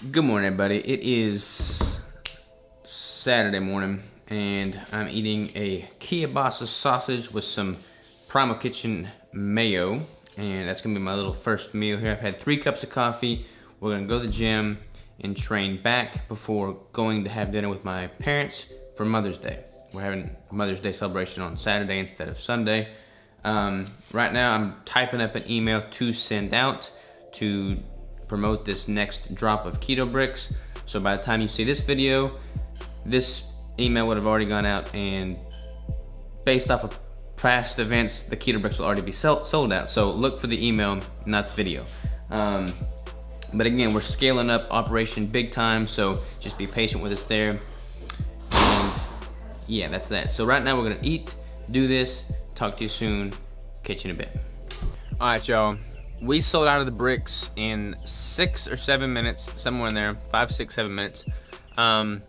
Good morning, everybody. It is Saturday morning, and I'm eating a kielbasa sausage with some Primal Kitchen mayo, and that's gonna be my little first meal here. I've had 3 cups of coffee. We're gonna go to the gym and train back before going to have dinner with my parents for Mother's Day. We're having a Mother's Day celebration on Saturday instead of Sunday. Right now, I'm typing up an email to send out to promote this next drop of Keto Bricks. So by the time you see this video, this email would have already gone out, and based off of past events, the Keto Bricks will already be sold out. So look for the email, not the video. But again, we're scaling up operation big time, so just be patient with us there. And yeah, that's that. So right now we're gonna eat, do this, talk to you soon, catch you in a bit. All right, y'all. We sold out of the bricks in 6 or 7 minutes, somewhere in there, 5, 6, 7 minutes. Like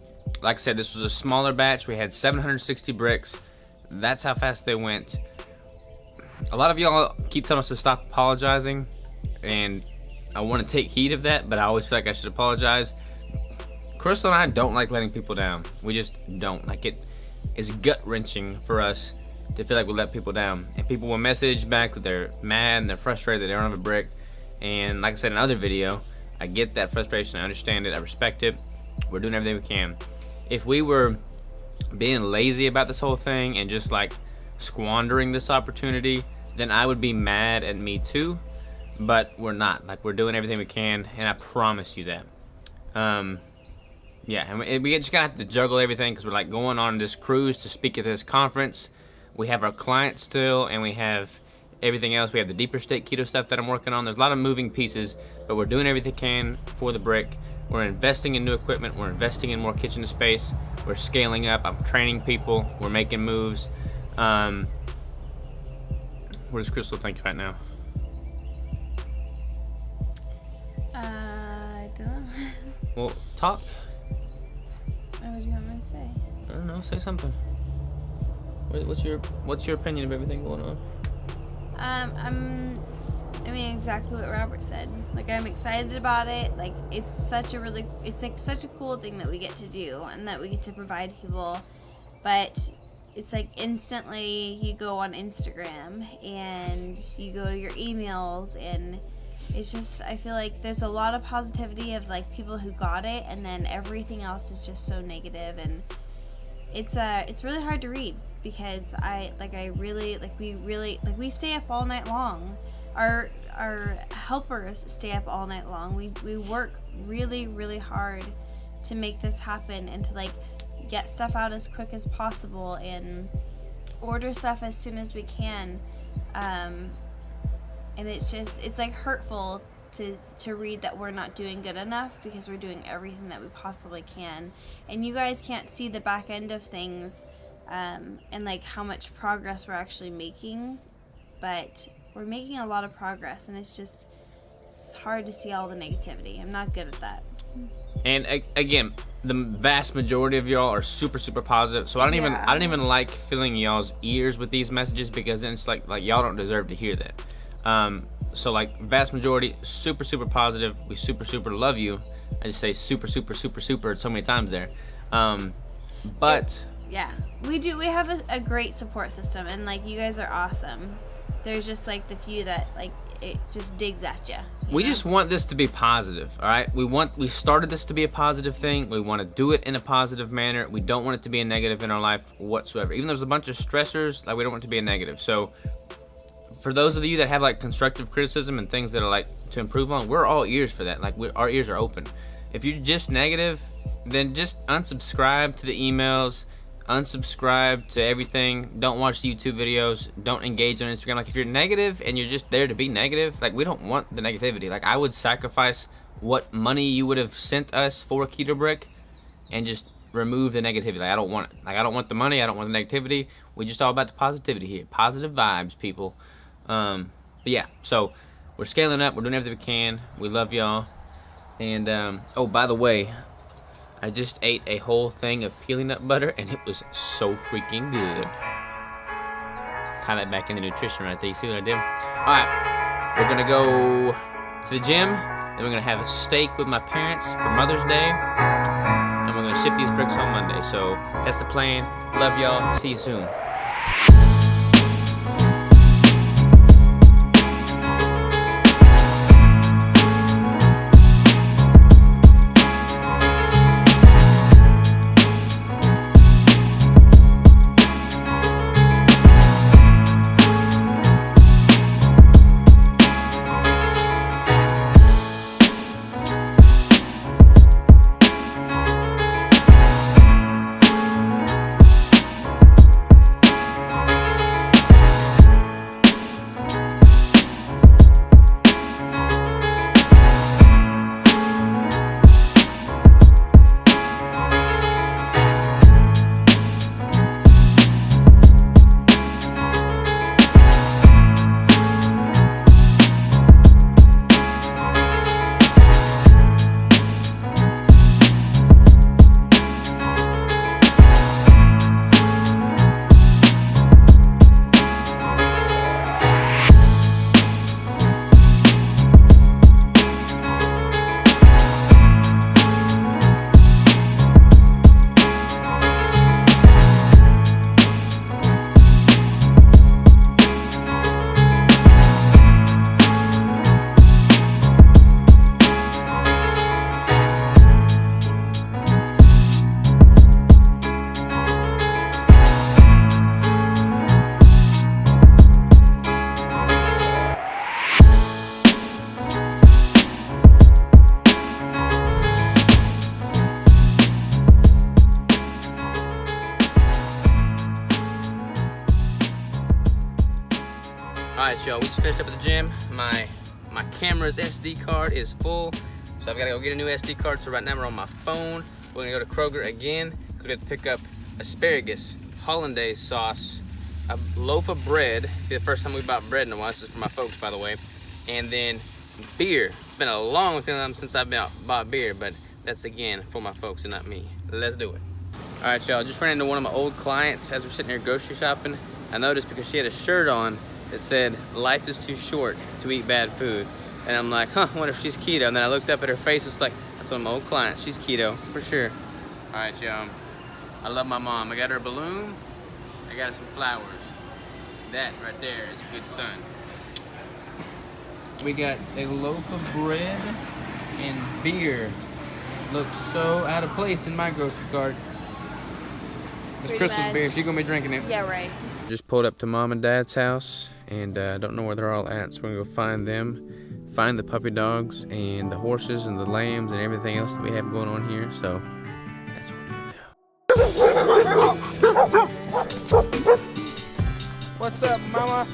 I said, this was a smaller batch. We had 760 bricks. That's how fast they went. A lot of y'all keep telling us to stop apologizing, and I want to take heed of that, but I always feel like I should apologize. Crystal and I don't like letting people down. We just don't. Like, it is gut-wrenching for us to feel like we let people down, and people will message back that they're mad and they're frustrated that they don't have a brick. And like I said in another video, I get that frustration, I understand it, I respect it. We're doing everything we can. If we were being lazy about this whole thing and just like squandering this opportunity, then I would be mad at me too, but we're not. Like, we're doing everything we can, and I promise you that. Yeah, and we just gonna have to juggle everything because we're like going on this cruise to speak at this conference. We have our clients still, and we have everything else. We have the deeper state keto stuff that I'm working on. There's a lot of moving pieces, but we're doing everything we can for the brick. We're investing in new equipment. We're investing in more kitchen space. We're scaling up. I'm training people. We're making moves. What does Crystal think right now? I don't know. Well, talk. What do you want me to say? I don't know. Say something. What's your opinion of everything going on? I mean, exactly what Robert said. Like, I'm excited about it. Like, it's like such a cool thing that we get to do and that we get to provide people. But it's like instantly you go on Instagram and you go to your emails, and it's just, I feel like there's a lot of positivity of like people who got it, and then everything else is just so negative, and it's really hard to read because we stay up all night long. Our helpers stay up all night long. We work really, really hard to make this happen and to like get stuff out as quick as possible and order stuff as soon as we can. And it's like hurtful to read that we're not doing good enough because we're doing everything that we possibly can. And you guys can't see the back end of things, and like how much progress we're actually making, but we're making a lot of progress, and it's hard to see all the negativity. I'm not good at that. And again, the vast majority of y'all are super, super positive. So I don't even like filling y'all's ears with these messages, because then it's like y'all don't deserve to hear that. So like, vast majority, super, super positive. We super, super love you. I just say super, super, super, super so many times there. But yeah, we do. We have a great support system, and like, you guys are awesome. There's just like the few that like it just digs at you. We just want this to be positive, all right? We started this to be a positive thing. We want to do it in a positive manner. We don't want it to be a negative in our life whatsoever. Even though there's a bunch of stressors, like, we don't want it to be a negative. So for those of you that have like constructive criticism and things that are like to improve on, we're all ears for that. Like, our ears are open. If you're just negative, then just unsubscribe to the emails, unsubscribe to everything. Don't watch the YouTube videos. Don't engage on Instagram. Like, if you're negative and you're just there to be negative, like, we don't want the negativity. Like, I would sacrifice what money you would have sent us for a Keto Brick and just remove the negativity. Like, I don't want it. Like, I don't want the money. I don't want the negativity. We're just all about the positivity here. Positive vibes, people. But yeah, so we're scaling up. We're doing everything we can. We love y'all. And oh, by the way, I just ate a whole thing of peeling nut butter, and it was so freaking good. Tie that back into nutrition right there. You see what I did? All right, we're gonna go to the gym, Then we're gonna have a steak with my parents for Mother's Day. And we're gonna ship these bricks on Monday. So that's the plan. Love y'all. See you soon. Alright y'all, we just finished up at the gym. My camera's SD card is full, so I've got to go get a new SD card. So right now we're on my phone. We're gonna go to Kroger again because we have to pick up asparagus, hollandaise sauce, a loaf of bread. It'll be the first time we bought bread in a while. This is for my folks, by the way. And then beer. It's been a long time since I've bought beer, but that's again for my folks and not me. Let's do it. Alright y'all, just ran into one of my old clients as we're sitting here grocery shopping. I noticed because she had a shirt on that said, "Life is too short to eat bad food." And I'm like, huh, I wonder if she's keto. And then I looked up at her face, it's like, that's one of my old clients. She's keto, for sure. All right, y'all. I love my mom. I got her a balloon. I got her some flowers. That right there is a good son. We got a loaf of bread and beer. Looks so out of place in my grocery cart. It's Crystal's beer. She's gonna be drinking it. Yeah, right. Just pulled up to Mom and Dad's house, and I don't know where they're all at, so we're gonna go find them, find the puppy dogs and the horses and the lambs and everything else that we have going on here. So that's what we're doing now. What's up, Mama?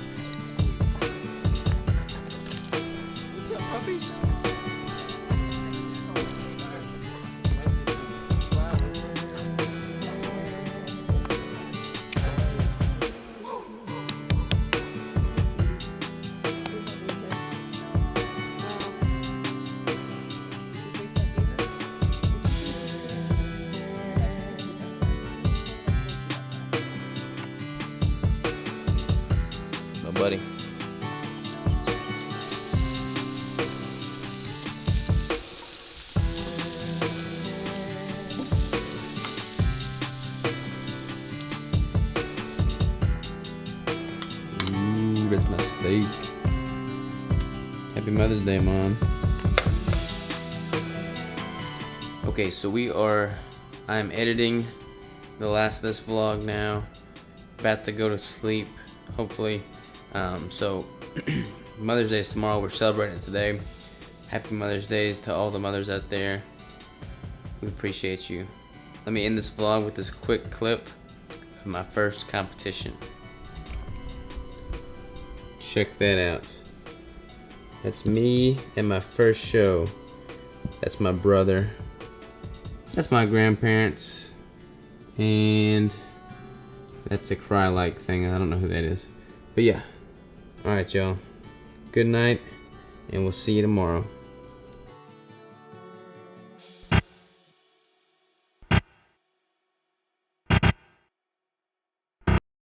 What's up, puppies? Buddy. Ooh, that's my steak. Happy Mother's Day, Mom. Okay, so I'm editing the last of this vlog now. About to go to sleep, hopefully. So Mother's Day is tomorrow. We're celebrating it today. Happy Mother's Days to all the mothers out there. We appreciate you. Let me end this vlog with this quick clip of my first competition. Check that out. That's me at my first show. That's my brother. That's my grandparents. And that's a cry-like thing. I don't know who that is. But yeah. Alright, y'all. Good night, and we'll see you tomorrow.